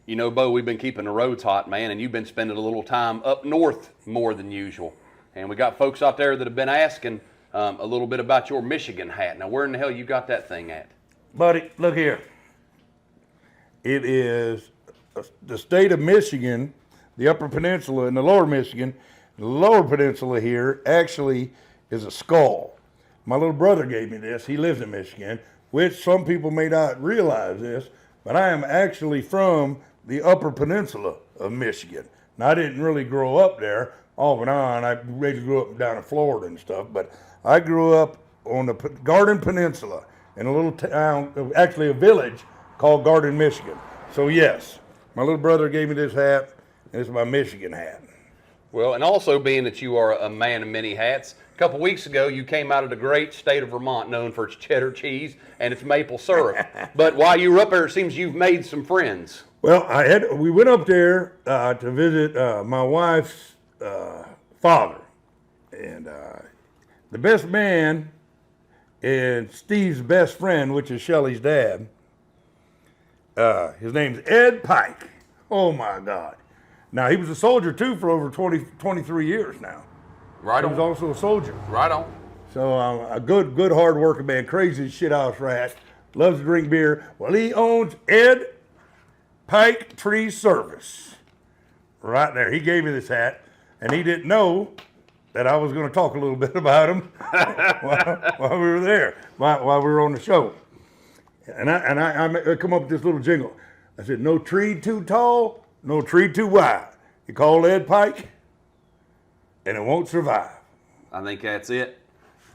You know, Bo, we've been keeping the roads hot, man, and you've been spending a little time up north more than usual. And we got folks out there that have been asking a little bit about your Michigan hat. Now, where in the hell you got that thing at? Buddy, look here. It is the state of Michigan, the Upper Peninsula and the Lower Michigan. The Lower Peninsula here actually is a skull. My little brother gave me this. He lives in Michigan, which some people may not realize this, but I am actually from the Upper Peninsula of Michigan. Now, I didn't really grow up there, off and on. I really grew up down in Florida and stuff, but I grew up on the Garden Peninsula in a little town, actually a village called Garden, Michigan. So yes, my little brother gave me this hat, and it's my Michigan hat. Well, and also being that you are a man of many hats, a couple weeks ago you came out of the great state of Vermont, known for its cheddar cheese and its maple syrup. But while you were up there, it seems you've made some friends. Well, we went up there to visit my wife's father, and the best man and Steve's best friend, which is Shelly's dad. His name's Ed Pike. Oh my God. Now, he was a soldier too for over 23 years now. Right on. He was also a soldier. Right on. So a good hard working man, crazy shithouse rat, loves to drink beer. Well, he owns Ed Pike Tree Service. Right there. He gave me this hat, and he didn't know that I was going to talk a little bit about him while we were there, while we were on the show. And I come up with this little jingle. I said, no tree too tall, no tree too wide. You call Ed Pike, and it won't survive. I think that's it.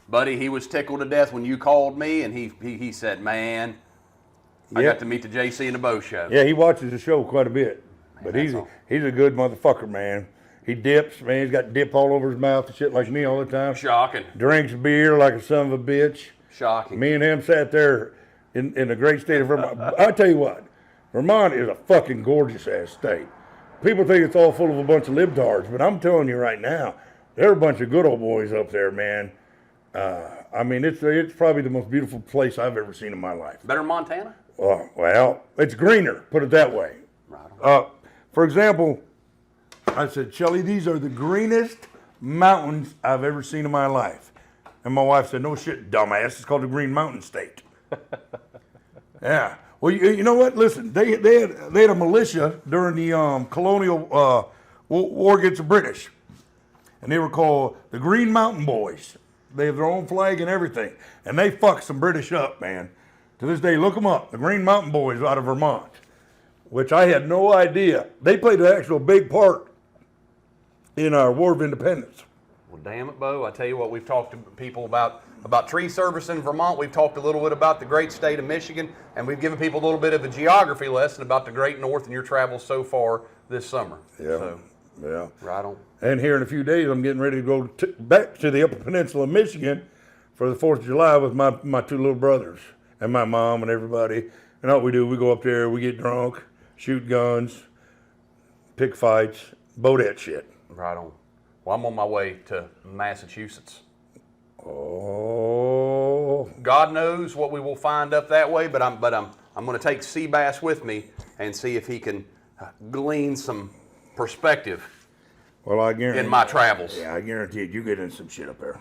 Buddy, he was tickled to death when you called me, and he said, man, I got to meet the JC and the Bo Show. Yeah, he watches the show quite a bit. Man, but he's a good motherfucker, man. He dips, man. He's got dip all over his mouth and shit like me all the time. Shocking. Drinks beer like a son of a bitch. Shocking. Me and him sat there in the great state of Vermont. I tell you what, Vermont is a fucking gorgeous ass state. People think it's all full of a bunch of libtards, but I'm telling you right now, there are a bunch of good old boys up there, man. I mean, it's probably the most beautiful place I've ever seen in my life. Better than Montana? Well, it's greener, put it that way. Right. For example, I said, Shelly, these are the greenest mountains I've ever seen in my life. And my wife said, no shit, dumbass, it's called the Green Mountain State. Yeah. Well, you know what? Listen, they had a militia during the colonial war against the British. And they were called the Green Mountain Boys. They have their own flag and everything. And they fucked some British up, man. To this day, look them up. The Green Mountain Boys out of Vermont. Which I had no idea. They played an actual big part in our War of Independence. Well, damn it, Bo. I tell you what, we've talked to people about tree service in Vermont. We've talked a little bit about the great state of Michigan, and we've given people a little bit of a geography lesson about the great North and your travels so far this summer. Yeah. So, yeah. Right on. And here in a few days, I'm getting ready to go back to the Upper Peninsula of Michigan for the 4th of July with my two little brothers and my mom and everybody. And all we do, we go up there, we get drunk, shoot guns, pick fights, Bodette shit. Right on. Well, I'm on my way to Massachusetts. Oh. God knows what we will find up that way, but I'm going to take Seabass with me and see if he can glean some perspective. Well, I guarantee in my travels. Yeah, I guarantee it. You get in some shit up there,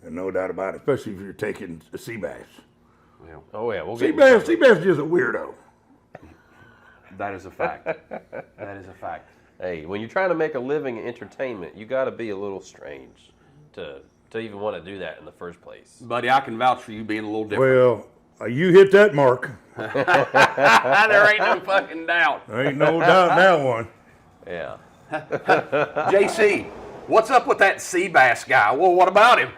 and no doubt about it. Especially if you're taking a Seabass. Well, oh yeah, we'll Seabass is just a weirdo. That is a fact. That is a fact. Hey, when you're trying to make a living in entertainment, you got to be a little strange to even want to do that in the first place. Buddy, I can vouch for you being a little different. Well, you hit that mark. There ain't no fucking doubt. There ain't no doubt in that one. Yeah. JC, what's up with that Seabass guy? Well, what about him?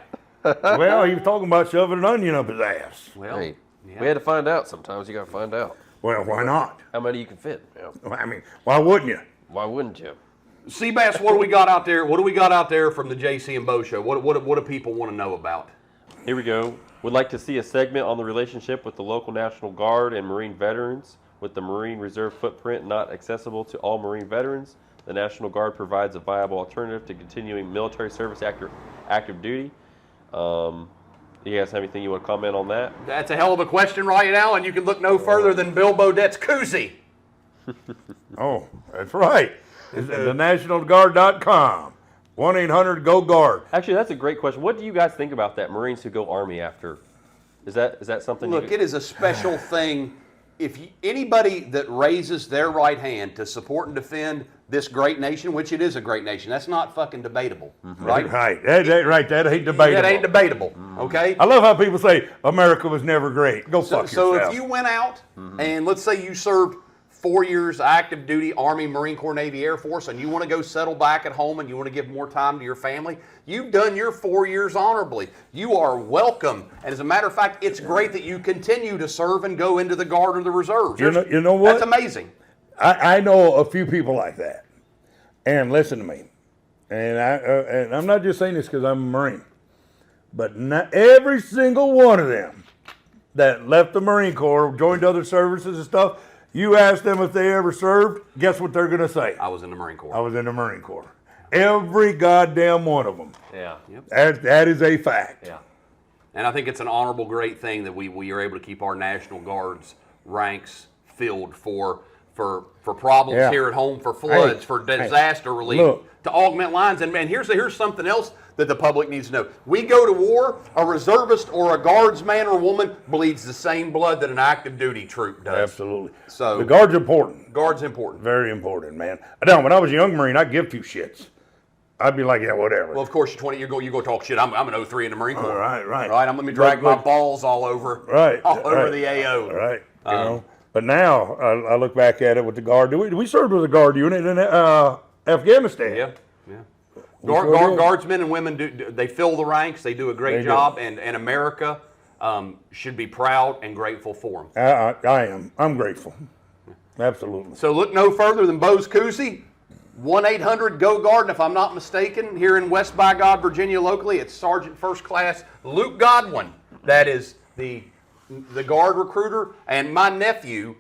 Well, he was talking about shoving an onion up his ass. Well, hey, yeah. we had to find out. Sometimes you got to find out. Well, why not? How many you can fit? Yeah. I mean, why wouldn't you? Why wouldn't you? Seabass, what do we got out there? What do we got out there from the JC and Bo Show? What do people want to know about? Here we go. Would like to see a segment on the relationship with the local National Guard and Marine veterans. With the Marine Reserve footprint not accessible to all Marine veterans, the National Guard provides a viable alternative to continuing military service active duty. You guys have anything you want to comment on that? That's a hell of a question right now, and you can look no further than Bill Bodette's koozie. Oh, that's right. It's thenationalguard.com. 1-800-GO-GUARD. Actually, that's a great question. What do you guys think about that? Marines who go Army after. Is that something? Look, it is a special thing. If anybody that raises their right hand to support and defend this great nation, which it is a great nation, that's not fucking debatable, right? Right. That ain't debatable. That ain't debatable, okay? I love how people say America was never great. Go fuck So yourself. if you went out and let's say you served 4 years active duty, Army, Marine Corps, Navy, Air Force, and you want to go settle back at home and you want to give more time to your family, you've done your 4 years honorably. You are welcome. And as a matter of fact, it's great that you continue to serve and go into the Guard or the Reserves. You know what? That's amazing. I know a few people like that. And listen to me. And I'm not just saying this because I'm a Marine. But not every single one of them that left the Marine Corps, joined other services and stuff, you ask them if they ever served, guess what they're going to say? I was in the Marine Corps. I was in the Marine Corps. Every goddamn one of them. Yeah. Yep. That is a fact. Yeah. And I think it's an honorable, great thing that we are able to keep our National Guard's ranks filled for problems here at home, for floods, for disaster relief, to augment lines. And man, here's something else that the public needs to know. We go to war, a reservist or a guardsman or woman bleeds the same blood that an active duty troop does. Absolutely. So the Guard's important. Guard's important. Very important, man. When I was a young Marine, I'd give 2 shits. I'd be like, yeah, whatever. Well, of course, you go talk shit. I'm an 03 in the Marine Corps. Right. Right. Let me drag my balls all over. Over the AO. Right. You know. But now I look back at it with the Guard. We served with a Guard unit in Afghanistan. Yeah. Guardsmen and women they fill the ranks. They do a great job, and America should be proud and grateful for them. I am. I'm grateful. Absolutely. So look no further than Bose Cousy, 1-800-GO-GUARD. And if I'm not mistaken, here in West by God, Virginia, locally, it's Sergeant First Class Luke Godwin. That is the Guard recruiter, and my nephew,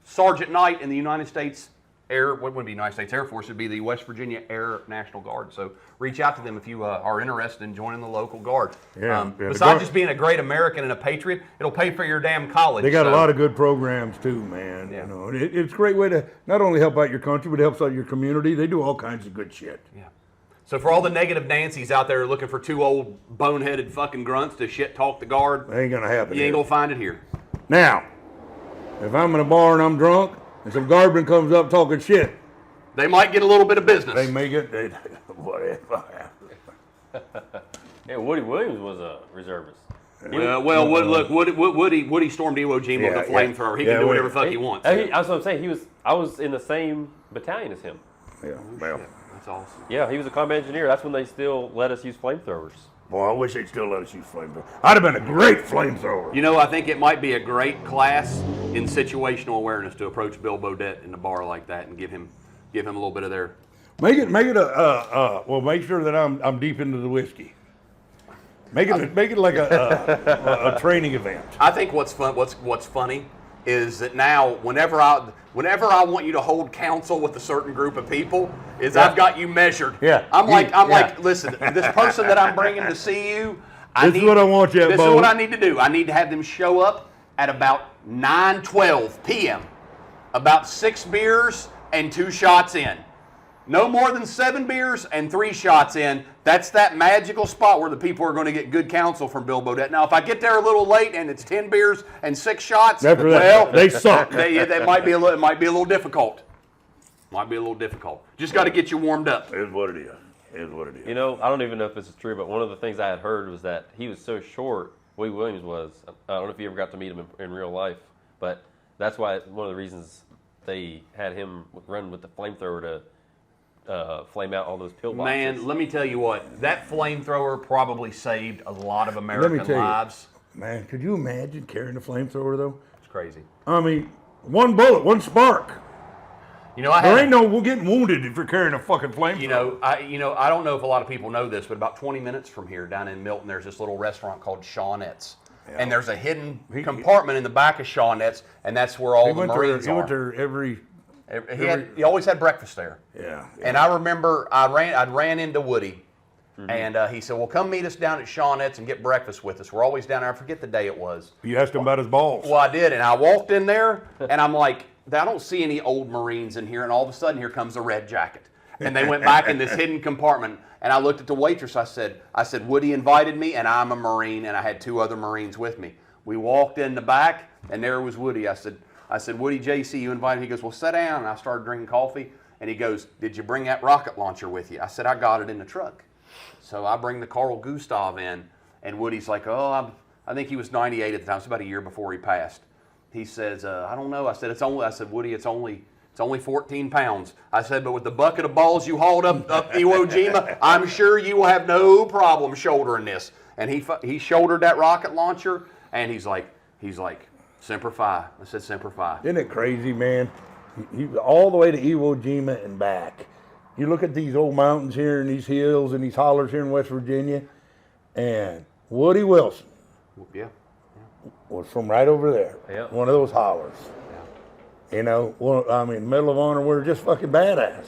Sergeant Knight in the United States Air. What would be United States Air Force? Would be the West Virginia Air National Guard. So reach out to them if you are interested in joining the local Guard. Besides just being a great American and a patriot, it'll pay for your damn college. They got a lot of good programs too, man. Yeah. You know, it's a great way to not only help out your country, but it helps out your community. They do all kinds of good shit. Yeah. So for all the negative Nancys out there looking for 2 old boneheaded fucking grunts to shit talk the Guard, That ain't gonna happen. you ain't gonna find it here. Now, if I'm in a bar and I'm drunk and some guardman comes up talking shit, They might get a little bit of business. they make it. Whatever. Yeah, Woody Williams was a reservist. Woody stormed Iwo Jima with a flamethrower. He can do whatever the fuck he wants. That's what I'm saying. I was in the same battalion as him. Yeah, well. That's awesome. Yeah, he was a combat engineer. That's when they still let us use flamethrowers. Boy, I wish they'd still let us use flamethrower. I'd have been a great flamethrower. You know, I think it might be a great class in situational awareness to approach Bill Bodette in the bar like that and give him a little bit of their. Make it make sure that I'm deep into the whiskey. Make it like a training event. I think what's funny is that now whenever I want you to hold counsel with a certain group of people, I've got you measured. Yeah. I'm like, listen, this person that I'm bringing to see you, This is what I want you at, This Bo. is what I need to do. I need to have them show up at about 9:12 p.m. About 6 beers and 2 shots in. No more than 7 beers and 3 shots in. That's that magical spot where the people are going to get good counsel from Bill Bodette. Now, if I get there a little late and it's 10 beers and 6 shots, they suck. That might be a little difficult. Might be a little difficult. Just got to get you warmed up. It is what it is. It is what it is. You know, I don't even know if this is true, but one of the things I had heard was that he was so short. Woody Williams was. I don't know if you ever got to meet him in real life, but that's why one of the reasons they had him run with the flamethrower to flame out all those pill boxes. Man, let me tell you what. That flamethrower probably saved a lot of American lives. Man, could you imagine carrying a flamethrower though? It's crazy. I mean, one bullet, one spark. You know, there ain't no getting wounded if you're carrying a fucking flamethrower. I don't know if a lot of people know this, but about 20 minutes from here, down in Milton, there's this little restaurant called Shawnette's. Yeah. And there's a hidden compartment in the back of Shawnette's, and that's where all the Marines are. He went there every he always had breakfast there. Yeah. And I remember I ran into Woody, and he said, well, come meet us down at Shawnette's and get breakfast with us. We're always down there. I forget the day it was. You asked him about his balls. Well, I did, and I walked in there, and I'm like, I don't see any old Marines in here, and all of a sudden here comes a red jacket. And they went back in this hidden compartment, and I looked at the waitress. I said, Woody invited me, and I'm a Marine, and I had 2 other Marines with me. We walked in the back, and there was Woody. I said, Woody, JC, you invited me? He goes, well, sit down. And I started drinking coffee, and he goes, did you bring that rocket launcher with you? I said, I got it in the truck. So I bring the Carl Gustav in, and Woody's like, I think he was 98 at the time. It's about a year before he passed. He says, I don't know. I said, Woody, it's only 14 pounds. I said, but with the bucket of balls you hauled up Iwo Jima, I'm sure you will have no problem shouldering this. And he shouldered that rocket launcher, and he's like, Semper Fi. I said, Semper Fi. Isn't it crazy, man? He all the way to Iwo Jima and back. You look at these old mountains here and these hills and these hollers here in West Virginia, and Woody Wilson was from right over there. Yeah. One of those hollers. You know, Medal of Honor, we're just fucking badass,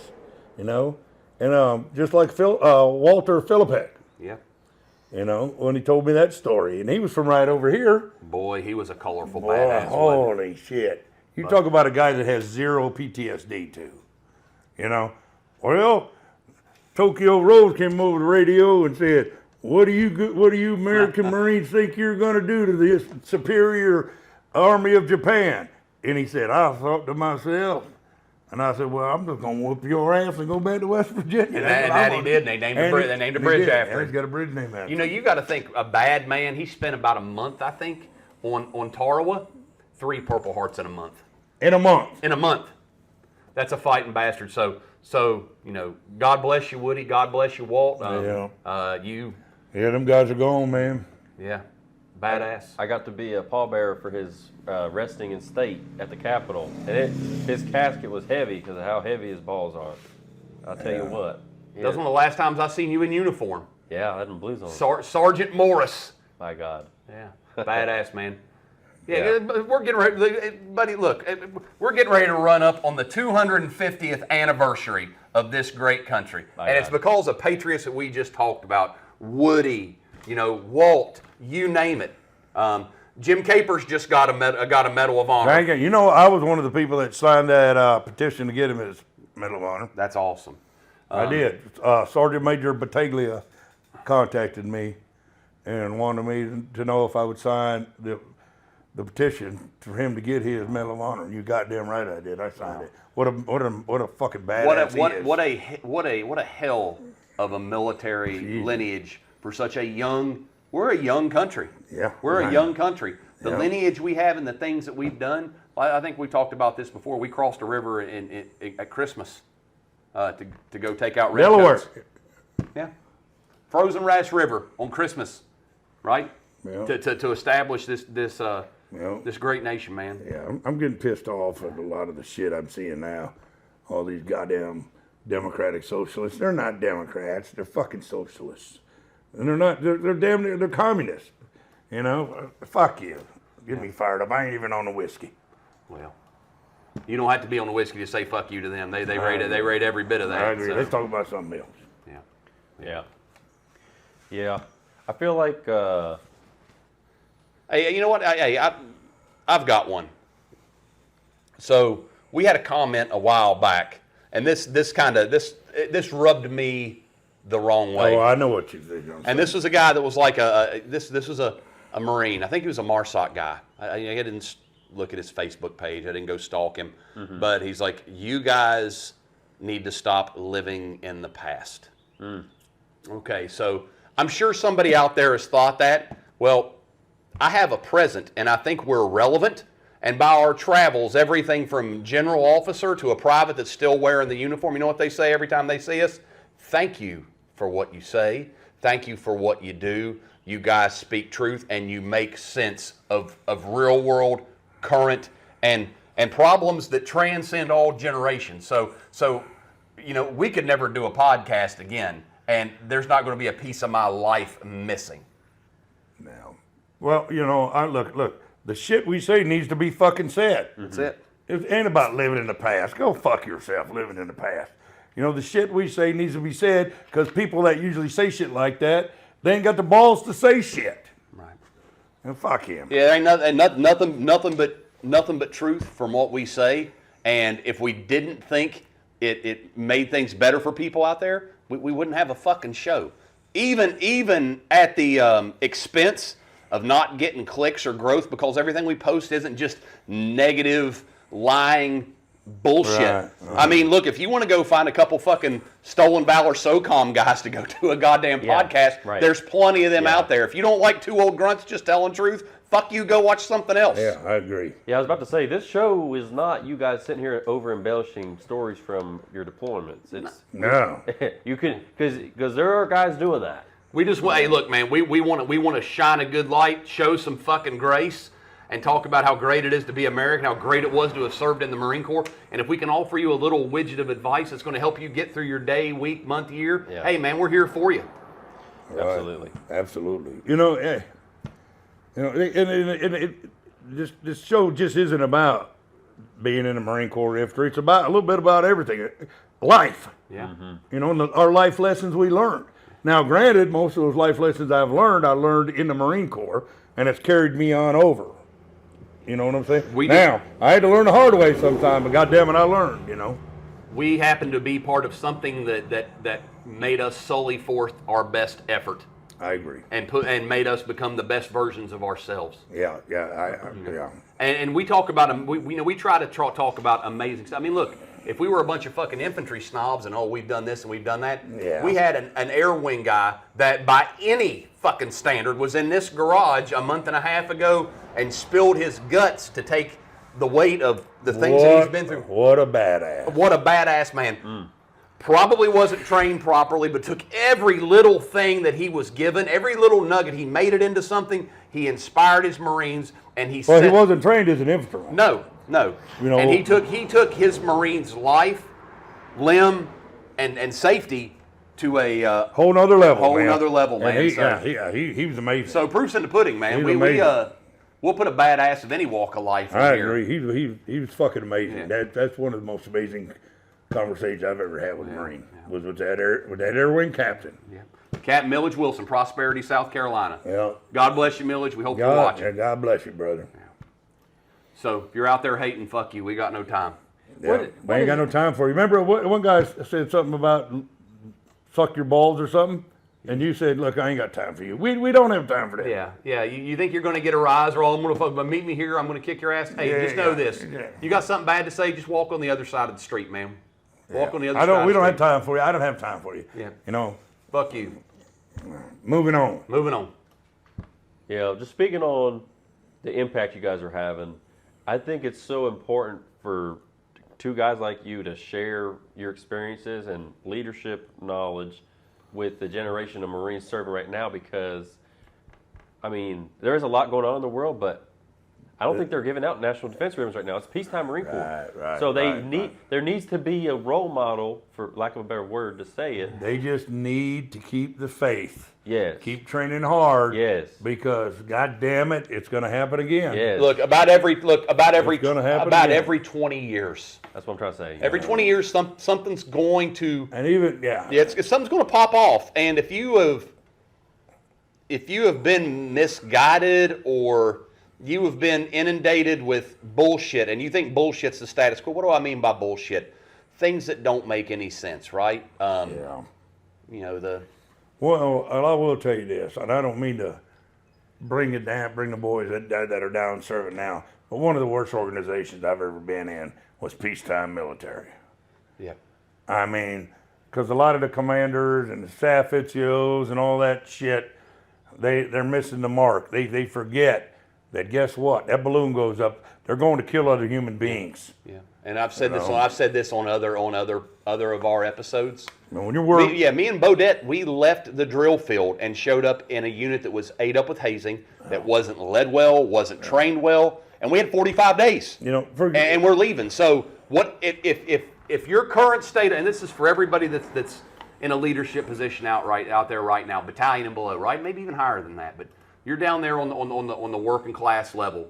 you know? And just like Walter Philippek. Yeah. You know, when he told me that story. And he was from right over here. Boy, he was a colorful badass. Holy shit. You talk about a guy that has 0 PTSD too. You know? Well, Tokyo Rose came over the radio and said, what do you American Marines think you're going to do to this superior army of Japan? And he said, I thought to myself, and I said, well, I'm just going to whoop your ass and go back to West Virginia. And that he did, and they named the bridge after him. He's got a bridge named after him. You know, you got to think, a bad man, he spent about a month, I think, on Tarawa, 3 Purple Hearts in a month. In a month. In a month. That's a fighting bastard. So you know, God bless you, Woody. God bless you, Walt. Yeah, them guys are gone, man. Yeah, badass. I got to be a pallbearer for his resting in state at the Capitol, and his casket was heavy because of how heavy his balls are. I'll tell you what. That's one of the last times I seen you in uniform. Yeah, I had them blues on. Sergeant Morris. My God. Yeah, badass, man. Yeah, we're getting ready, buddy. Look, we're getting ready to run up on the 250th anniversary of this great country, it's because of patriots that we just talked about. Woody, you know, Walt, you name it. Jim Capers just got a Medal of Honor. Thank you. You know, I was one of the people that signed that petition to get him his Medal of Honor. That's awesome. I did. Sergeant Major Battaglia contacted me and wanted me to know if I would sign the petition for him to get his Medal of Honor. You goddamn right I did. I signed it. What a fucking badass he is. What a hell of a military lineage for such a young. We're a young country. Yeah. We're a young country. The lineage we have and the things that we've done. I think we talked about this before. We crossed a river at Christmas to go take out Delaware. redcoats. Yeah. Frozen Rash River on Christmas, right? Yeah. To establish this great nation, man. Yeah, I'm getting pissed off at a lot of the shit I'm seeing now. All these goddamn Democratic socialists. They're not Democrats. They're fucking socialists. And they're communists. You know, fuck you. Get me fired up. I ain't even on the whiskey. Well, you don't have to be on the whiskey to say fuck you to them. They rate every bit of that. I agree. So. Let's talk about something else. Yeah. I feel like. Hey, you know what? I've got one. So we had a comment a while back, and this rubbed me the wrong way. Oh, I know what you're thinking. And this was a guy that was like this was a Marine. I think he was a MARSOC guy. I didn't look at his Facebook page. I didn't go stalk him. Mm-hmm. But he's like, you guys need to stop living in the past. Mm. Okay, so I'm sure somebody out there has thought that. Well, I have a present, and I think we're relevant. And by our travels, everything from general officer to a private that's still wearing the uniform, you know what they say every time they see us? Thank you for what you say. Thank you for what you do. You guys speak truth, and you make sense of real world, current, and problems that transcend all generations. So, you know, we could never do a podcast again, and there's not going to be a piece of my life missing. No. Well, you know, look, the shit we say needs to be fucking said. That's it. It ain't about living in the past. Go fuck yourself living in the past. You know, the shit we say needs to be said because people that usually say shit like that, they ain't got the balls to say shit. Right. And fuck him. Yeah, ain't nothing but truth from what we say. And if we didn't think it made things better for people out there, we wouldn't have a fucking show. Even at the expense of not getting clicks or growth, because everything we post isn't just negative, lying bullshit. Right. I mean, look, if you want to go find a couple fucking Stolen Valor SOCOM guys to go do a goddamn podcast, there's plenty of them out there. If you don't like two old grunts just telling truth, fuck you, go watch something else. Yeah, I agree. Yeah, I was about to say, this show is not you guys sitting here over embellishing stories from your deployments. It's No. you can because there are guys doing that. We just hey, look, man, we want to shine a good light, show some fucking grace, and talk about how great it is to be American, how great it was to have served in the Marine Corps. And if we can offer you a little widget of advice that's going to help you get through your day, week, month, year, hey, man, we're here for you. Absolutely. Absolutely. You know, this show just isn't about being in the Marine Corps infantry. It's about a little bit about everything, life. Yeah. You know, and our life lessons we learned. Now, granted, most of those life lessons I learned in the Marine Corps, and it's carried me on over. You know what I'm saying? Now, I had to learn the hard way sometime, but goddamn it, I learned, you know. We happen to be part of something that made us sully forth our best effort. I agree. And made us become the best versions of ourselves. Yeah. And we talk about we try to talk about amazing stuff. I mean, look, if we were a bunch of fucking infantry snobs and we've done this and we've done that, we had an air wing guy that by any fucking standard was in this garage a month and a half ago and spilled his guts to take the weight of the things that he's been through. What a badass. What a badass man. Probably wasn't trained properly, but took every little thing that he was given, every little nugget, he made it into something. He inspired his Marines, and he he wasn't trained as an infantryman. No. You know, and he took his Marines' life, limb, and safety to a whole nother level. Man. He was amazing. So proof's in the pudding, man. We'll put a badass of any walk of life in I here. agree. He was fucking amazing. Yeah. That's one of the most amazing conversations I've ever had with a Marine. Was with that air wing captain. Yeah. Captain Millage Wilson, Prosperity, South Carolina. Yeah. God bless you, Millage. We hope you're watching. God bless you, brother. Yeah. So if you're out there hating, fuck you. We got no time. Yeah. We ain't got no time for you. Remember one guy said something about suck your balls or something? And you said, look, I ain't got time for you. We don't have time for that. Yeah. You think you're going to get a rise, or I'm going to meet me here, I'm going to kick your ass? Hey, just know this. Yeah. You got something bad to say, just walk on the other side of the street, man. Walk on the other side. We don't have time for you. I don't have time for you. Yeah. You know. Fuck you. Moving on. Yeah, just speaking on the impact you guys are having, I think it's so important for two guys like you to share your experiences and leadership knowledge with the generation of Marines serving right now, because, I mean, there is a lot going on in the world, but I don't think they're giving out national defense ribbons right now. It's peacetime Marine Corps. Right. So there needs to be a role model, for lack of a better word to say it. They just need to keep the faith. Yes. Keep training hard. Yes. Because God damn it, it's going to happen again. Yes. It's gonna happen about again. Every 20 years. That's what I'm trying to say. Every 20 years, something's going to. And even something's going to pop off. And if you have been misguided, or you have been inundated with bullshit, and you think bullshit's the status quo. What do I mean by bullshit? Things that don't make any sense, right? You know, Well, I will tell you this, and I don't mean to bring the boys that are down serving now, but one of the worst organizations I've ever been in was peacetime military. Yeah. I mean, because a lot of the commanders and the staff NCOs and all that shit, they're missing the mark. They forget that, guess what? That balloon goes up, they're going to kill other human beings. Yeah. And I've said this on other of our episodes. When you're me and Bodette, we left the drill field and showed up in a unit that was ate up with hazing, that wasn't led well, wasn't trained well, and we had 45 days. You know, and we're leaving. So what if your current state, and this is for everybody that's in a leadership position out there right now, battalion and below, right? Maybe even higher than that, but you're down there on the working class level.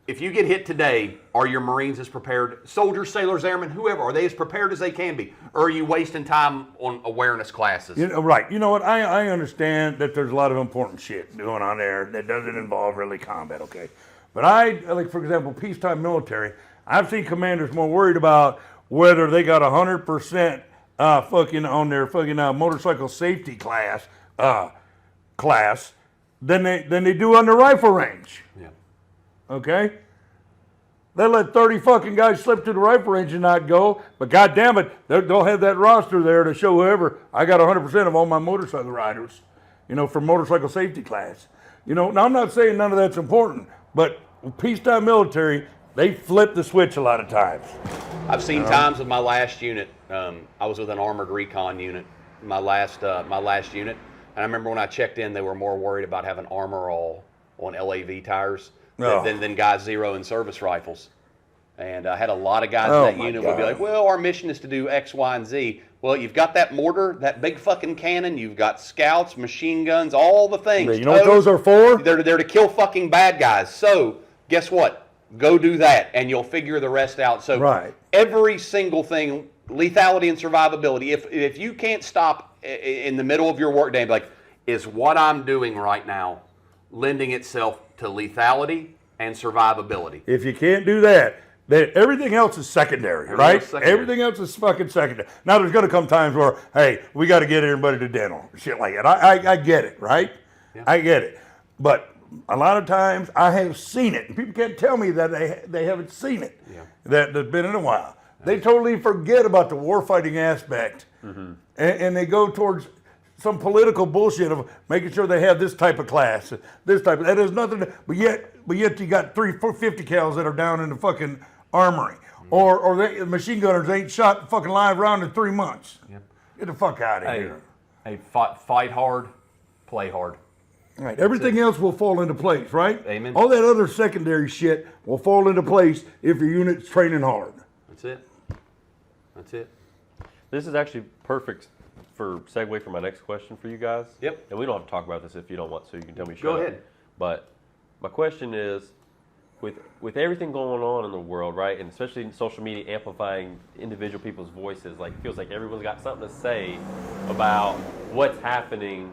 If you get hit today, are your Marines as prepared? Soldiers, sailors, airmen, whoever, are they as prepared as they can be? Or are you wasting time on awareness classes? Right. You know what? I understand that there's a lot of important shit going on there that doesn't involve really combat, okay? But for example, peacetime military, I've seen commanders more worried about whether they got 100% fucking on their fucking motorcycle safety class than they do on the rifle range. Yeah. Okay? They let 30 fucking guys slip to the rifle range and not go, but God damn it, they'll have that roster there to show whoever, I got 100% of all my motorcycle riders, for motorcycle safety class. Now I'm not saying none of that's important, but peacetime military, they flip the switch a lot of times. I've seen times with my last unit. I was with an armored recon unit, my last unit, and I remember when I checked in, they were more worried about having armor all on LAV tires than guys zeroing service rifles. And I had a lot of guys in that unit would be like, well, our mission is to do X, Y, and Z. Well, you've got that mortar, that big fucking cannon, you've got scouts, machine guns, all the things. You know what those are for? They're to kill fucking bad guys. So guess what? Go do that, and you'll figure the rest out. So every single thing, lethality and survivability, if you can't stop in the middle of your workday and be like, is what I'm doing right now lending itself to lethality and survivability? If you can't do that, then everything else is secondary, right? Everything else is fucking secondary. Now, there's going to come times where, hey, we got to get everybody to dental, shit like that. I get it, right? Yeah. I get it. But a lot of times, I have seen it, and people can't tell me that they haven't seen it, that's been in a while. They totally forget about the warfighting aspect, and they go towards some political bullshit of making sure they have this type of class, that has nothing to, but yet you got 350 cals that are down in the fucking armory, or the machine gunners ain't shot fucking live round in 3 months. Get the fuck out of here. Hey, fight hard, play hard. Right, everything else will fall into place, right? Amen. All that other secondary shit will fall into place if your unit's training hard. That's it. That's it. This is actually perfect for segue for my next question for you guys. Yep. And we don't have to talk about this if you don't want to. You can tell me. Go ahead. But my question is, with everything going on in the world, right, and especially in social media amplifying individual people's voices, like it feels like everyone's got something to say about what's happening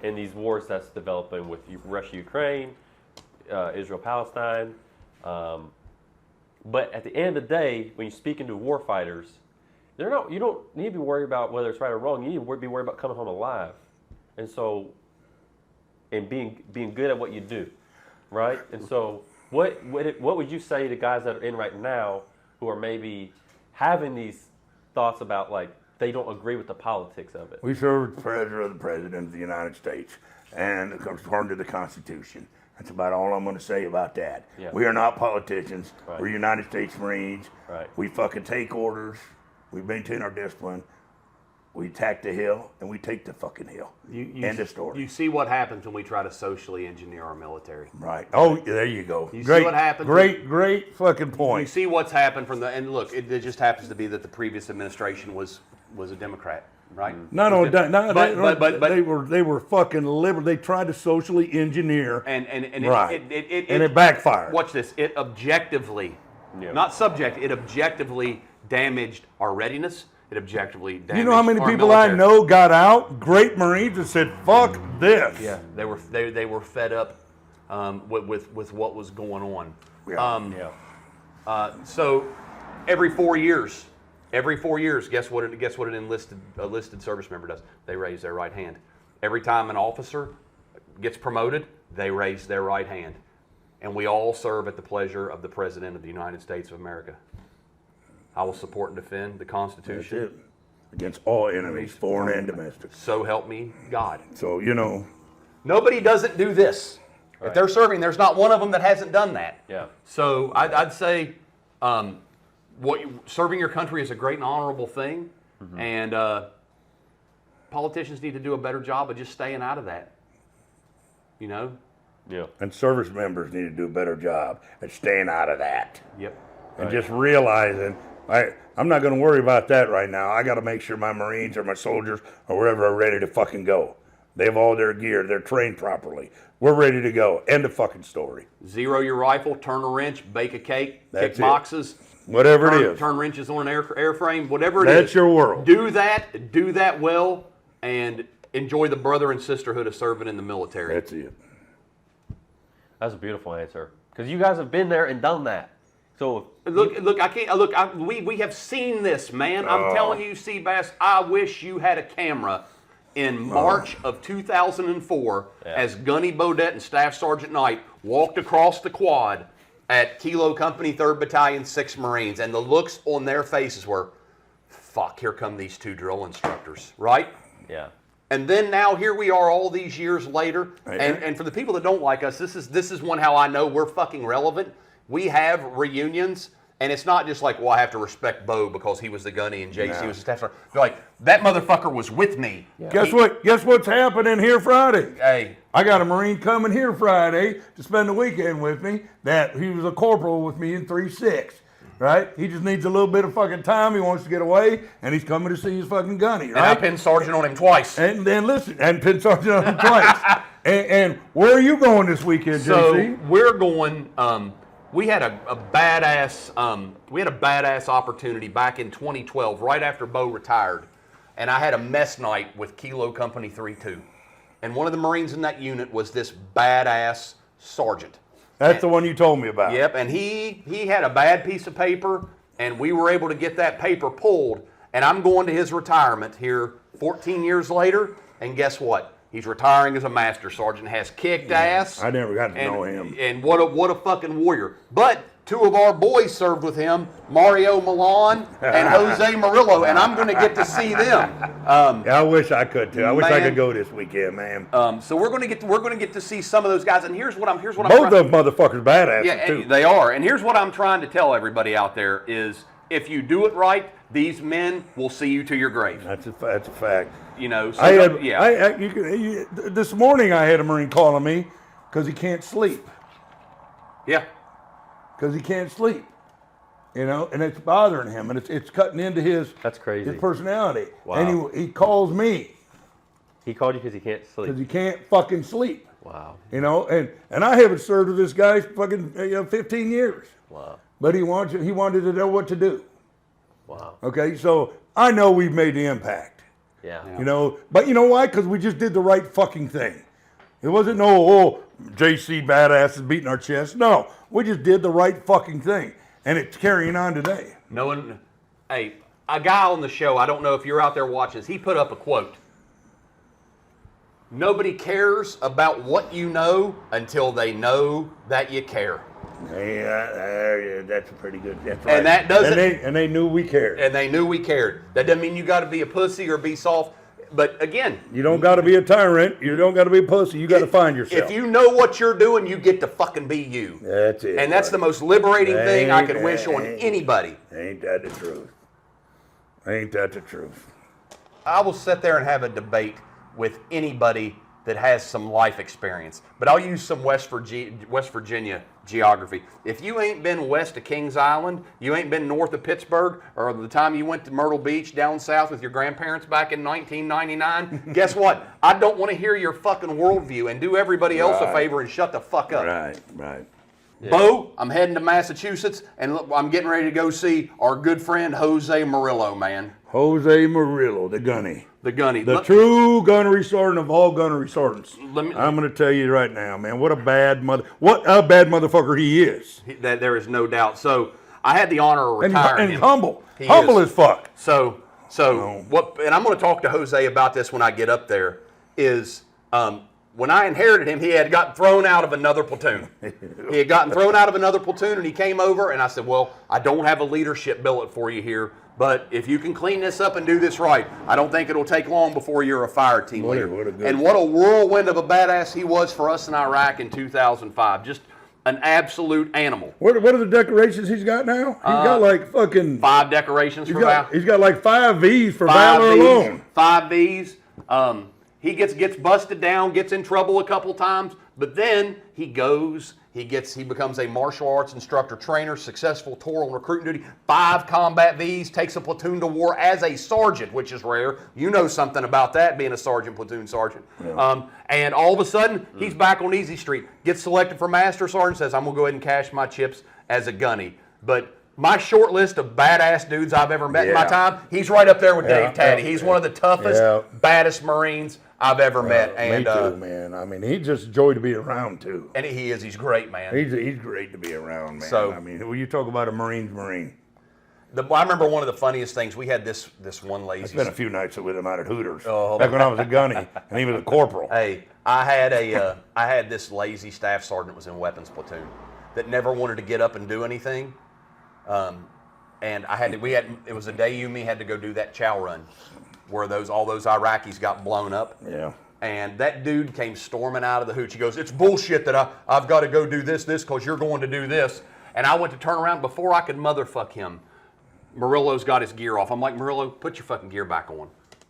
in these wars that's developing with Russia, Ukraine, Israel, Palestine. But at the end of the day, when you're speaking to war fighters, you don't need to be worried about whether it's right or wrong. You need to be worried about coming home alive, and being good at what you do, right? And so, what would you say to guys that are in right now who are maybe having these thoughts about like they don't agree with the politics of it? We serve the President of the United States, and according to the Constitution. That's about all I'm going to say about that. Yeah. We are not politicians. Right. We're United States Marines. Right. We fucking take orders. We maintain our discipline. We attack the hill, and we take the fucking hill. End of story. You see what happens when we try to socially engineer our military. Right. Oh, there you go. You see what happens? Great fucking point. You see what's happened and look, it just happens to be that the previous administration was a Democrat, right? They were fucking liberal. They tried to socially engineer, and it backfired. Watch this. It objectively, not subject. It objectively damaged our readiness. It objectively damaged. You know how many our people military. I know got out, great Marines, and said, "Fuck this." Yeah, they were fed up with what was going on. So every 4 years, guess what an enlisted service member does? They raise their right hand. Every time an officer gets promoted, they raise their right hand. And we all serve at the pleasure of the President of the United States of America. I will support and defend the Constitution. That's it. Against all enemies, foreign and domestic. So help me God. So, Nobody doesn't do this. Right. If they're serving, there's not one of them that hasn't done that. Yeah. So I'd say serving your country is a great and honorable thing. Mm-hmm. And politicians need to do a better job of just staying out of that. Yeah. And service members need to do a better job at staying out of that. Yep. And just realizing, I'm not going to worry about that right now. I got to make sure my Marines or my soldiers or wherever are ready to fucking go. They have all their gear. They're trained properly. We're ready to go. End of fucking story. Zero your rifle, turn a wrench, bake a cake, kick boxes. Whatever it is. Turn wrenches on an airframe, whatever it is. That's your world. Do that well, and enjoy the brother and sisterhood of serving in the military. That's it. That's a beautiful answer. Because you guys have been there and done that. So Look, I can't. Look, we have seen this, man. I'm telling you, Seabass. I wish you had a camera in March of 2004 as Gunny Bodette and Staff Sergeant Knight walked across the quad at Kilo Company, 3rd Battalion, 6th Marines, and the looks on their faces were, "Fuck! Here come these 2 drill instructors," right? yeah. And then now here we are all these years later, and for the people that don't like us, this is one how I know we're fucking relevant. We have reunions, and it's not just like, well, I have to respect Bo because he was the gunny and JC was the staff sergeant. They're like, that motherfucker was with me. Yeah. Guess what? Guess what's happening here Friday? Hey. I got a Marine coming here Friday to spend the weekend with me. That he was a corporal with me in 3-6. Right? He just needs a little bit of fucking time. He wants to get away, and he's coming to see his fucking gunny, right? And I pinned sergeant on him twice. And then listen, and pinned sergeant on him twice. And where are you going this weekend, So JC? we're going. We had a badass. We had a badass opportunity back in 2012, right after Bo retired, and I had a mess night with Kilo Company 3-2, and one of the Marines in that unit was this badass sergeant. That's the one you told me about. Yep, and he had a bad piece of paper, and we were able to get that paper pulled, and I'm going to his retirement here 14 years later, and guess what? He's retiring as a master sergeant, has kicked ass. I never got to know him. And what a fucking warrior. But 2 of our boys served with him, Mario Milan and Jose Murillo, and I'm going to get to see them. Yeah, I wish I could too. I wish I could go this weekend, man. So we're going to get to see some of those guys. And here's what I'm Both of them motherfuckers badasses yeah, too. They are. And here's what I'm trying to tell everybody out there is, if you do it right, these men will see you to your grave. That's a fact. You know. So this morning I had a Marine calling me because he can't sleep. Yeah. Because he can't sleep, you know, and it's bothering him, and it's cutting into his That's crazy. his personality. Wow. And he calls me He called you because he can't sleep. because he can't fucking sleep. Wow. You know, and I haven't served with this guy fucking 15 years. Wow. But he wanted to know what to do. Wow. Okay, so I know we've made the impact. Yeah. You know, but you know why? Because we just did the right fucking thing. It wasn't no, JC badasses beating our chest. No, we just did the right fucking thing. And it's carrying on today. Hey, a guy on the show, I don't know if you're out there watching this, he put up a quote. Nobody cares about what you know until they know that you care. Yeah, that's a pretty good. That's right. And that doesn't. And they knew we cared. And they knew we cared. That doesn't mean you got to be a pussy or be soft. But again, You don't got to be a tyrant. You don't got to be a pussy. You got to find yourself. if you know what you're doing, you get to fucking be you. That's it. And that's the most liberating thing I could wish on anybody. Ain't that the truth? Ain't that the truth? I will sit there and have a debate with anybody that has some life experience. But I'll use some West Virginia geography. If you ain't been west of Kings Island, you ain't been north of Pittsburgh, or the time you went to Myrtle Beach down south with your grandparents back in 1999, guess what? I don't want to hear your fucking worldview, and do everybody else a favor and shut the fuck up. Right. Yeah. Bo, I'm heading to Massachusetts, and look, I'm getting ready to go see our good friend Jose Murillo, man. Jose Murillo, the gunny. The gunny. The true gunnery sergeant of all gunnery sergeants. I'm Let me- going to tell you right now, man, what a bad motherfucker he is. That there is no doubt. So I had the honor of retiring And him. humble. He Humble is. as fuck. So what? And I'm going to talk to Jose about this when I get up there. Is when I inherited him, he had gotten thrown out of another platoon. He had gotten thrown out of another platoon, and he came over, and I said, "Well, I don't have a leadership billet for you here, but if you can clean this up and do this right, I don't think it'll take long before you're a fire team leader." And what a whirlwind of a badass he was for us in Iraq in 2005. Just an absolute animal. What are the decorations he's got now? He's got like fucking 5 decorations for valor. He's got like 5 V's for valor alone. 5 V's. He gets busted down, gets in trouble a couple times, but then he becomes a martial arts instructor trainer, successful tour on recruiting duty, 5 combat V's, takes a platoon to war as a sergeant, which is rare. You know something about that, being a sergeant, platoon sergeant. Yeah. And all of a sudden, he's back on Easy Street, gets selected for master sergeant, says, "I'm going to go ahead and cash my chips as a gunny." But my short list of badass dudes I've ever met in my time, he's right up there with Dave Taddy. He's one of the toughest, baddest Marines I've ever met. Me too, man. I mean, he's just a joy to be around too. And he is. He's great, man. He's great to be around, man. So, I mean, when you talk about a Marine's Marine. I remember one of the funniest things. We had this one lazy. I spent a few nights with him out at Hooters. Oh. Back when I was a gunny and he was a corporal. Hey, I had this lazy staff sergeant that was in weapons platoon that never wanted to get up and do anything. And it was a day you and me had to go do that chow run where all those Iraqis got blown up. Yeah. And that dude came storming out of the hooch. He goes, "It's bullshit that I've got to go do this because you're going to do this." And I went to turn around before I could motherfuck him. Murillo's got his gear off. I'm like, "Murillo, put your fucking gear back on."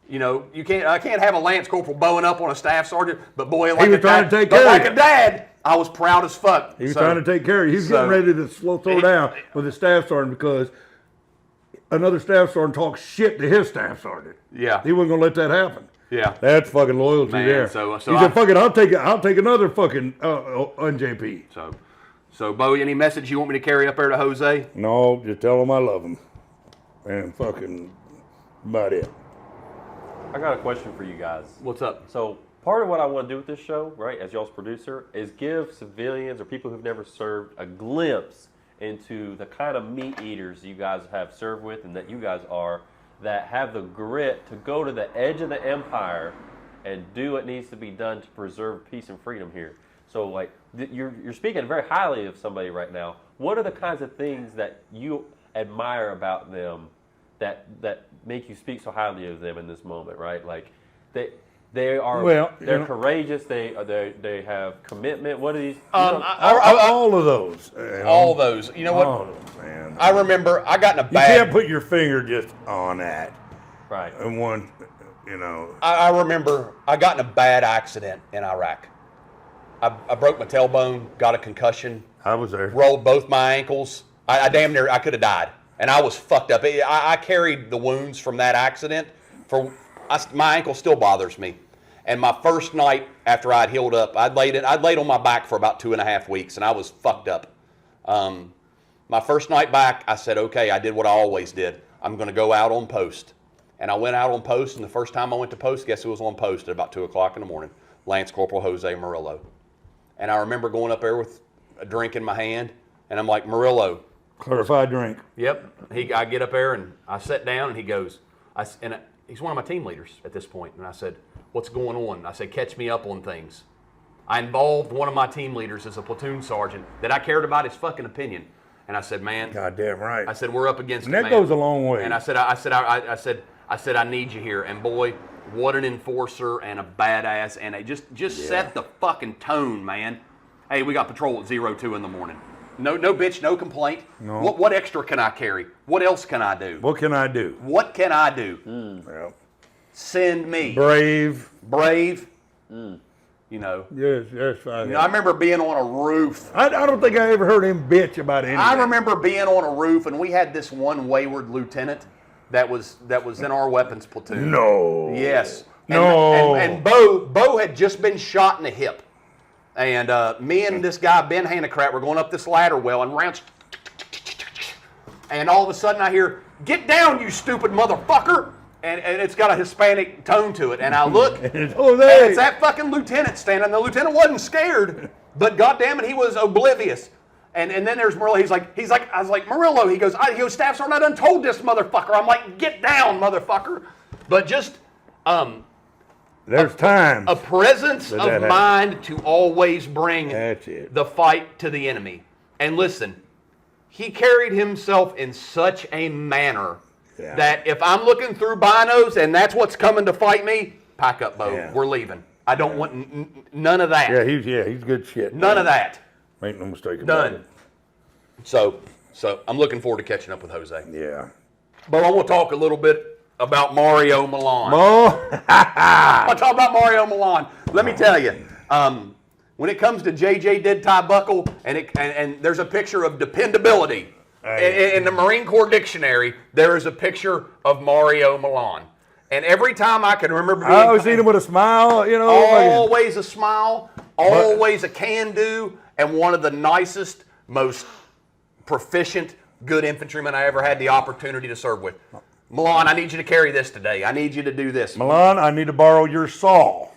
You know, I can't have a Lance Corporal bowing up on a staff sergeant, but boy, like a dad, I was proud as fuck. He was trying to take care of you. He was getting ready to throw down with his staff sergeant because another staff sergeant talked shit to his staff sergeant. Yeah. He wasn't gonna let that happen. Yeah. That's fucking loyalty there. So he said, "Fuck it, I'll take another fucking NJP." So Bo, any message you want me to carry up there to Jose? No, just tell him I love him. And fucking about it. I got a question for you guys. What's up? So part of what I want to do with this show, right, as y'all's producer, is give civilians or people who've never served a glimpse into the kind of meat eaters you guys have served with and that you guys are, that have the grit to go to the edge of the empire and do what needs to be done to preserve peace and freedom here. So, like, you're speaking very highly of somebody right now. What are the kinds of things that you admire about them that make you speak so highly of them in this moment, right? Like, they are they're courageous. They have commitment. What are these? All of those. All those. You know what? All of them, man. I remember I got in a You bad. can't put your finger just on that. Right. And one, you know. I remember I got in a bad accident in Iraq. I broke my tailbone, got a concussion. I was there. Rolled both my ankles. I damn near, I could have died. And I was fucked up. I carried the wounds from that accident. My ankle still bothers me. And my first night after I'd healed up, I'd laid on my back for about 2.5 weeks, and I was fucked up. My first night back, I said, okay, I did what I always did. I'm going to go out on post. And I went out on post, and the first time I went to post, guess who was on post at about 2 o'clock in the morning? Lance Corporal Jose Murillo. And I remember going up there with a drink in my hand, and I'm like, "Murillo." Clarified drink. Yep. I get up there, and I sat down, and he goes, he's one of my team leaders at this point, and I said, "What's going on?" I said, "Catch me up on things." I involved one of my team leaders as a platoon sergeant that I cared about his fucking opinion. And I said, "Man." Goddamn right. I said, "We're up against it, and that goes a long way. And I said, "I need you here." And boy, what an enforcer and a badass, and just set the fucking tone, man. Hey, we got patrol at 02 in the morning. No bitch, no complaint. No. What extra can I carry? What else can I do? What can I do? What can I do? Well, Send me. brave. You know. Yes, fine. I remember being on a roof. I don't think I ever heard him bitch about anything. I remember being on a roof, and we had this one wayward lieutenant that was in our weapons platoon. No. Yes. No. And Bo had just been shot in the hip. And me and this guy, Ben Hanacrat, were going up this ladder well, and rounds. And all of a sudden I hear, "Get down, you stupid motherfucker!" And it's got a Hispanic tone to it. And I look, and it's that fucking lieutenant standing. The lieutenant wasn't scared, but goddamn it, he was oblivious. And then there's Murillo. He's like, I was like, "Murillo." He goes, "Staff Sergeant, I done told this motherfucker." I'm like, "Get down, motherfucker!" But just there's time. A presence of mind to always bring the fight to the enemy. And listen, he carried himself in such a manner that if I'm looking through binos and that's what's coming to fight me, pack up, Bo. Yeah. We're leaving. I don't want none of that. Yeah, he's good shit. None of that. Make no mistake about it. So I'm looking forward to catching up with Jose. Yeah. But I want to talk a little bit about Mario Milan. I want to talk about Mario Milan. Let me tell you, when it comes to JJ Did Tie Buckle, and there's a picture of dependability. In the Marine Corps dictionary, there is a picture of Mario Milan. And every time I can remember being... I always seen him with a smile, you know. Always a smile, always a can-do, and one of the nicest, most proficient, good infantrymen I ever had the opportunity to serve with. Milan, I need you to carry this today. I need you to do this. Milan, I need to borrow your saw.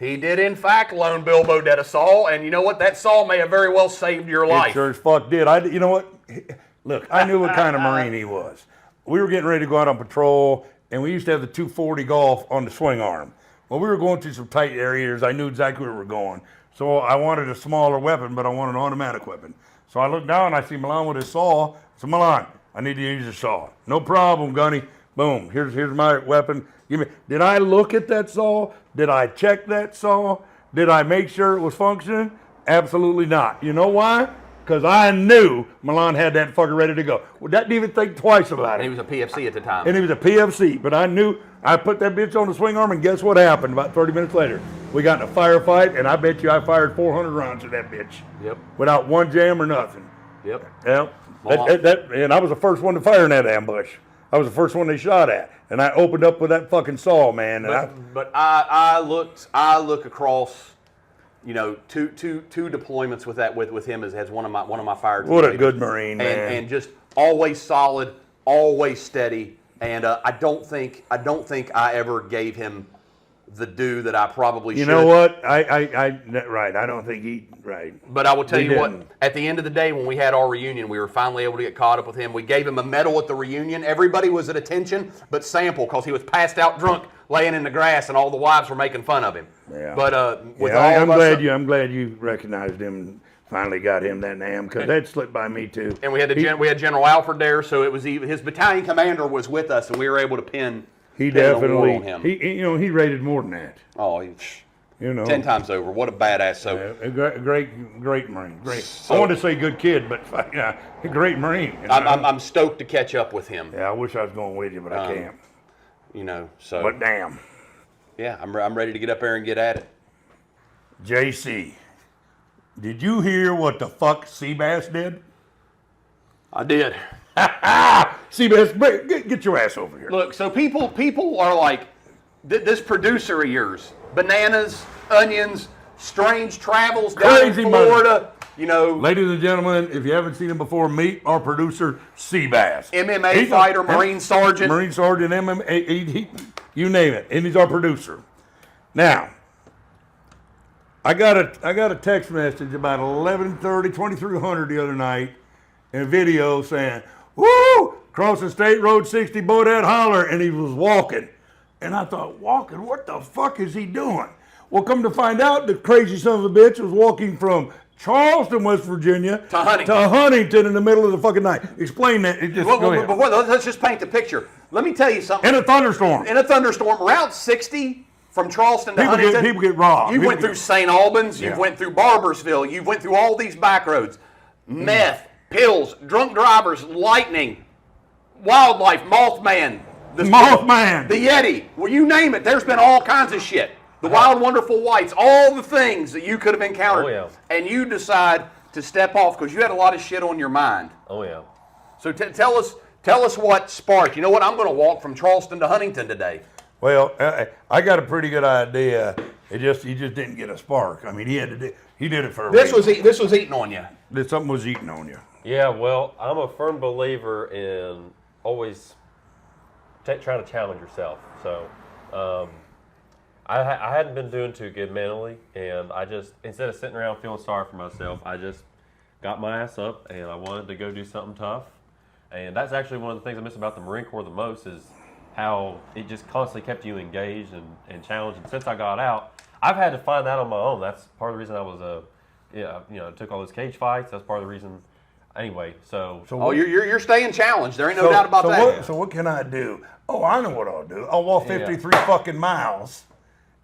He did, in fact, loan Bill Bodette a saw, and you know what? That saw may have very well saved your It life. sure as fuck did. You know what? Look, I knew what kind of Marine he was. We were getting ready to go out on patrol, and we used to have the 240 Golf on the swing arm. Well, we were going through some tight areas. I knew exactly where we were going. So I wanted a smaller weapon, but I wanted an automatic weapon. So I looked down, I see Milan with his saw. I said, Milan, I need to use a saw. No problem, Gunny. Boom, here's my weapon. Did I look at that saw? Did I check that saw? Did I make sure it was functioning? Absolutely not. You know why? Because I knew Milan had that fucker ready to go. Well, didn't even think twice about it. And he was a PFC at the time. And he was a PFC, but I knew I put that bitch on the swing arm, and guess what happened? About 30 minutes later, we got in a firefight, and I bet you I fired 400 rounds at that bitch. Yep. Without one jam or nothing. Yep. Yep. And I was the first one to fire in that ambush. I was the first one they shot at, and I opened up with that fucking saw, man. And But I look across, you know, two deployments with him as one of my fire team What a leaders. good Marine, man. And just always solid, always steady. And I don't think I ever gave him the due that I probably should. You know what? Right. I don't think he, right. But I will tell We you what, didn't. at the end of the day, when we had our reunion, we were finally able to get caught up with him. We gave him a medal at the reunion. Everybody was at attention but Sample, because he was passed out drunk, laying in the grass, and all the wives were making fun of him. Yeah. But with Yeah, all I'm of us, glad you recognized him and finally got him that name, because that slipped by me too. and we had General Alfred there, so it was his battalion commander was with us, and we were able to pin. He pin the war definitely, on him. he rated more than that. Oh, You know, 10 times over. What a badass! So a great Marine. Great. So- I wanted to say good kid, but yeah, a great Marine. I'm stoked to catch up with him. Yeah, I wish I was going with you, but I can't. You know, so But damn, yeah, I'm ready to get up there and get at it. JC, did you hear what the fuck Seabass did? I did. Seabass, get your ass over here. Look, so people are like, this producer of yours, bananas, onions, strange travels down Crazy in money. Florida, you know, Ladies and gentlemen, if you haven't seen him before, meet our producer, Seabass. MMA He's fighter, Marine Sergeant. Marine Sergeant, MMA, you name it, and he's our producer. Now, I got a text message about 11:30, 2300 the other night, in a video saying, "Woo! Crossing State Road 60, Bodette holler," and he was walking. And I thought, walking? What the fuck is he doing? Well, come to find out, the crazy son of a bitch was walking from Charleston, West Virginia, To Huntington. Huntington in the middle of the fucking night. Explain that. Go ahead. Before, let's just paint the picture. Let me tell you something. In a thunderstorm. In a thunderstorm, Route 60 from Charleston to Huntington. People get robbed. You People went through get- St. Albans. You Yeah. went through Barbersville. You went through all these back roads. Meth, pills, drunk drivers, lightning, wildlife, Mothman. The Yeti. Well, you name it. There's been all kinds of shit. The wild, wonderful whites. All the things that you could have encountered. Oh, yeah. And you decide to step off because you had a lot of shit on your mind. Oh yeah. So tell us what sparked. You know what? I'm going to walk from Charleston to Huntington today. Well, I got a pretty good idea. He just didn't get a spark. I mean, he did it for a This reason. was eating on you. Something was eating on you. Yeah, well, I'm a firm believer in always trying to challenge yourself. So, I hadn't been doing too good mentally, and I just, instead of sitting around feeling sorry for myself, I just got my ass up, and I wanted to go do something tough. And that's actually one of the things I miss about the Marine Corps the most, is how it just constantly kept you engaged and challenged. And since I got out, I've had to find that on my own. That's part of the reason I was took all those cage fights. That's part of the reason. Anyway, so Oh, you're staying challenged. There ain't no doubt about that. So what can I do? Oh, I know what I'll do. I'll walk 53 fucking miles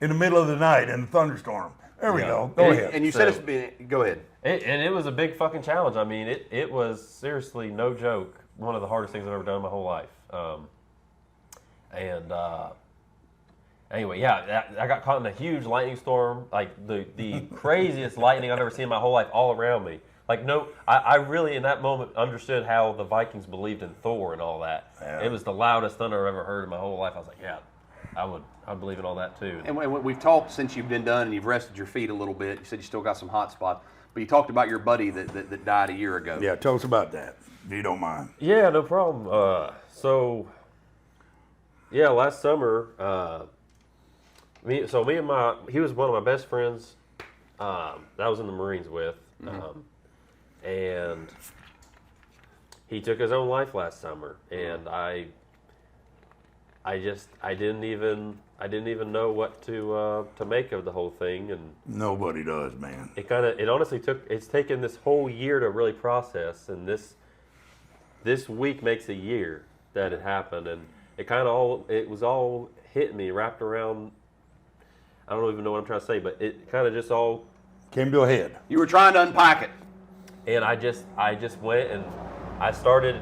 in the middle of the night in a thunderstorm. There we go. Go ahead. And you said it's been. Go ahead. And it was a big fucking challenge. I mean, it was seriously, no joke, one of the hardest things I've ever done in my whole life. Anyway, yeah, I got caught in a huge lightning storm, like the craziest lightning I've ever seen in my whole life, all around me. Like, I really in that moment understood how the Vikings believed in Thor and all that. Yeah. It was the loudest thunder I've ever heard in my whole life. I was like, yeah, I'd believe in all that too. And we've talked since you've been done and you've rested your feet a little bit. You said you still got some hot spots, but you talked about your buddy that died a year ago. Yeah, tell us about that, if you don't mind. Yeah, no problem. So, yeah, last summer, Me and he was one of my best friends. That I was in the Marines with, and he took his own life last summer, and I didn't even know what to make of the whole thing, and Nobody does, man. it's taken this whole year to really process, and this week makes a year that it happened, and it was all hitting me wrapped around. I don't even know what I'm trying to say, but it kind of just all Came to a head. You were trying to unpack it. and I just went and I started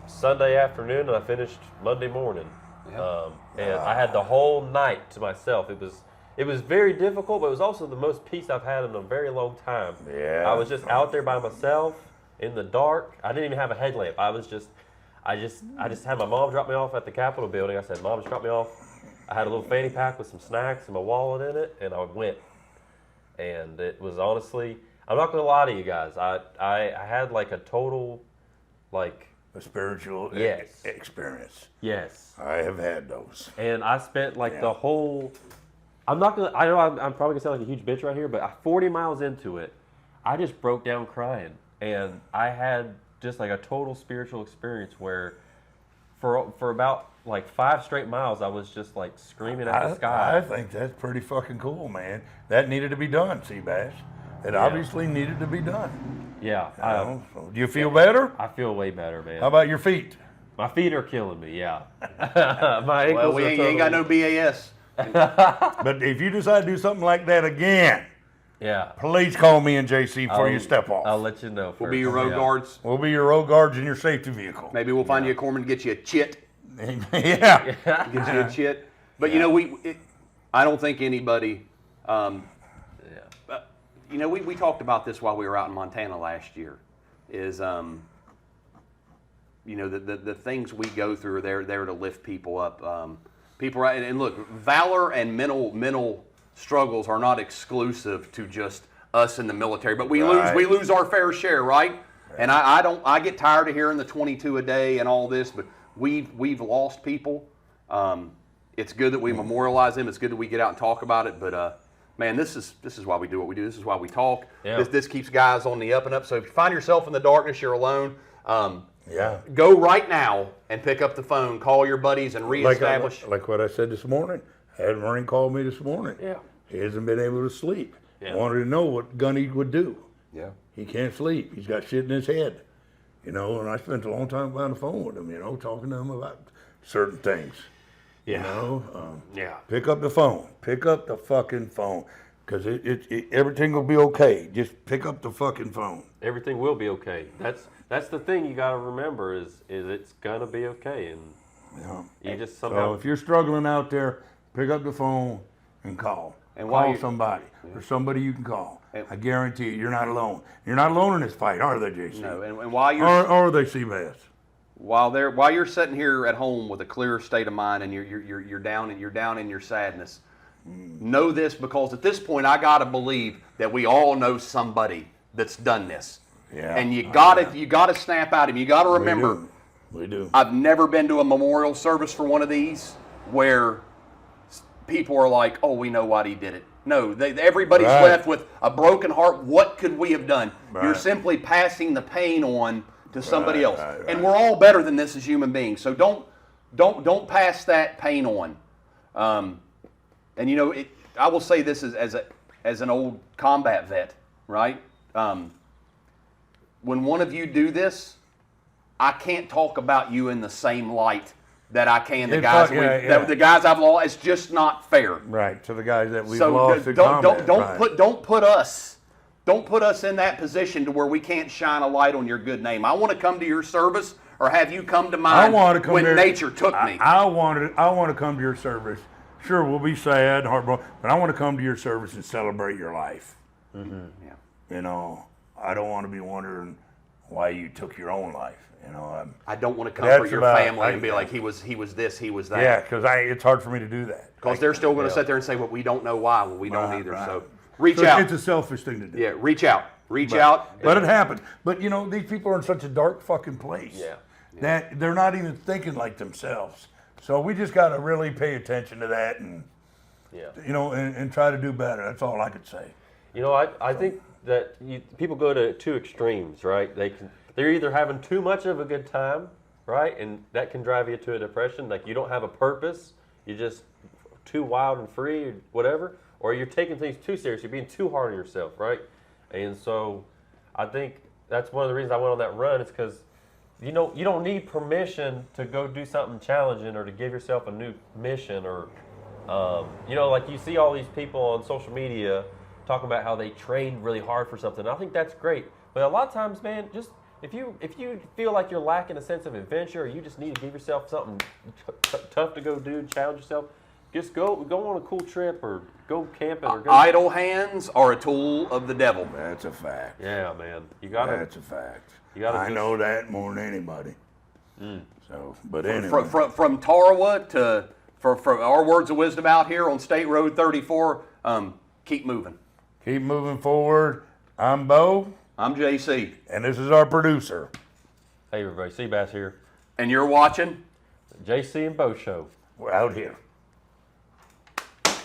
Sunday afternoon and I finished Monday morning. Yeah. And I had the whole night to myself. It was very difficult, but it was also the most peace I've had in a very long time. Yeah. I was just out there by myself in the dark. I didn't even have a headlamp. I just had my mom drop me off at the Capitol building. I said, "Mom, just drop me off." I had a little fanny pack with some snacks and my wallet in it, and I went. And it was honestly, I'm not gonna lie to you guys. I had like a total, like, A spiritual Yes. experience. yes. I have had those. And I spent like Yeah. the whole. I'm not gonna. I know I'm probably gonna sound like a huge bitch right here, but 40 miles into it, I just broke down crying, and I had just like a total spiritual experience where, for about like 5 straight miles, I was just like screaming at the sky. I think that's pretty fucking cool, man. That needed to be done, Seabass. It obviously needed to be done. Yeah, You know? So, do you feel better? I feel way better, man. How about your feet? My feet are killing me. Yeah, my ankles Well, we are ain't got no BAS. But if you decide to do something like that again, Yeah, please call me and JC before you step off. I'll let you know. We'll be your road guards. We'll be your road guards in your safety vehicle. Maybe we'll find you a corpsman to get you a chit. Yeah. Get you a chit. But you know, I don't think anybody. You know, we talked about this while we were out in Montana last year. Is you know, the things we go through are there to lift people up. People, and look, valor and mental struggles are not exclusive to just us in the military, but we lose our fair share, right? And I get tired of hearing the 22 a day and all this, but we've lost people. It's good that we memorialize them. It's good that we get out and talk about it. But man, this is why we do what we do. This is why we talk. Yeah. This keeps guys on the up and up. So if you find yourself in the darkness, you're alone. Yeah. Go right now and pick up the phone, call your buddies, and reestablish. Like what I said this morning. I had a Marine call me this morning. Yeah. He hasn't been able to sleep. Yeah. Wanted to know what Gunny would do. Yeah. He can't sleep. He's got shit in his head. You know, and I spent a long time on the phone with him, you know, talking to him about certain things. Yeah. You know? Yeah. Pick up the phone. Pick up the fucking phone. Because everything will be okay. Just pick up the fucking phone. Everything will be okay. That's the thing you got to remember is it's gonna be okay, and you just So somehow. if you're struggling out there, pick up the phone and call. And while call you- somebody. There's somebody you can call. And- I guarantee you, you're not alone. You're not alone in this fight, are they, JC? No, and while you're Or are they, Seabass? while you're sitting here at home with a clear state of mind and you're down in your sadness, know this, because at this point I gotta believe that we all know somebody that's done this. Yeah. And you gotta snap out of him. You gotta remember. We do. I've never been to a memorial service for one of these where people are like, "Oh, we know why he did it." No, everybody's Right. left with a broken heart. What could we have done? You're Right. simply passing the pain on to somebody else, right. and we're all better than this as human beings. So don't pass that pain on. And you know, I will say this as an old combat vet, right? When one of you do this, I can't talk about you in the same light that I can the guys the guys I've lost. It's just not fair. Right, to the guys that we've So lost in don't combat. put us in that position to where we can't shine a light on your good name. I want to come to your service or have you come to mine when nature took me. I want to come to your service. Sure, we'll be sad and heartbroken, but I want to come to your service and celebrate your life. Yeah. You know, I don't want to be wondering why you took your own life. You know, I don't want to That's comfort your about- family and be I- like he was this, he was that. yeah, because it's hard for me to do that. Because they're still going to sit there and say, "Well, we don't know why." Well, we don't Right, either. right. So reach So out. It's a selfish thing to do. Yeah, reach out. Reach out. Let it happen. But you know, these people are in such a dark fucking place. Yeah. That they're not even thinking like themselves. So we just got to really pay attention to that and Yeah. you know, and try to do better. That's all I could say. You know, I think that people go to two extremes, right? They're either having too much of a good time, right, and that can drive you to a depression. Like you don't have a purpose, you're just too wild and free, or whatever, or you're taking things too serious. You're being too hard on yourself, right? And so, I think that's one of the reasons I went on that run. Is because you don't need permission to go do something challenging or to give yourself a new mission or like you see all these people on social media talking about how they trained really hard for something. I think that's great, but a lot of times, man, just if you feel like you're lacking a sense of adventure, or you just need to give yourself something tough to go do, challenge yourself, just go on a cool trip or go camping or go. Idle hands are a tool of the devil. That's a fact. Yeah, man, you gotta. That's a fact. You gotta I know that more than anybody. So, but anyway. From Tarawa to for our words of wisdom out here on State Road 34, keep moving. Keep moving forward. I'm Bo. I'm JC. And this is our producer. Hey everybody, Seabass here. And you're watching JC and Bo Show. We're out here.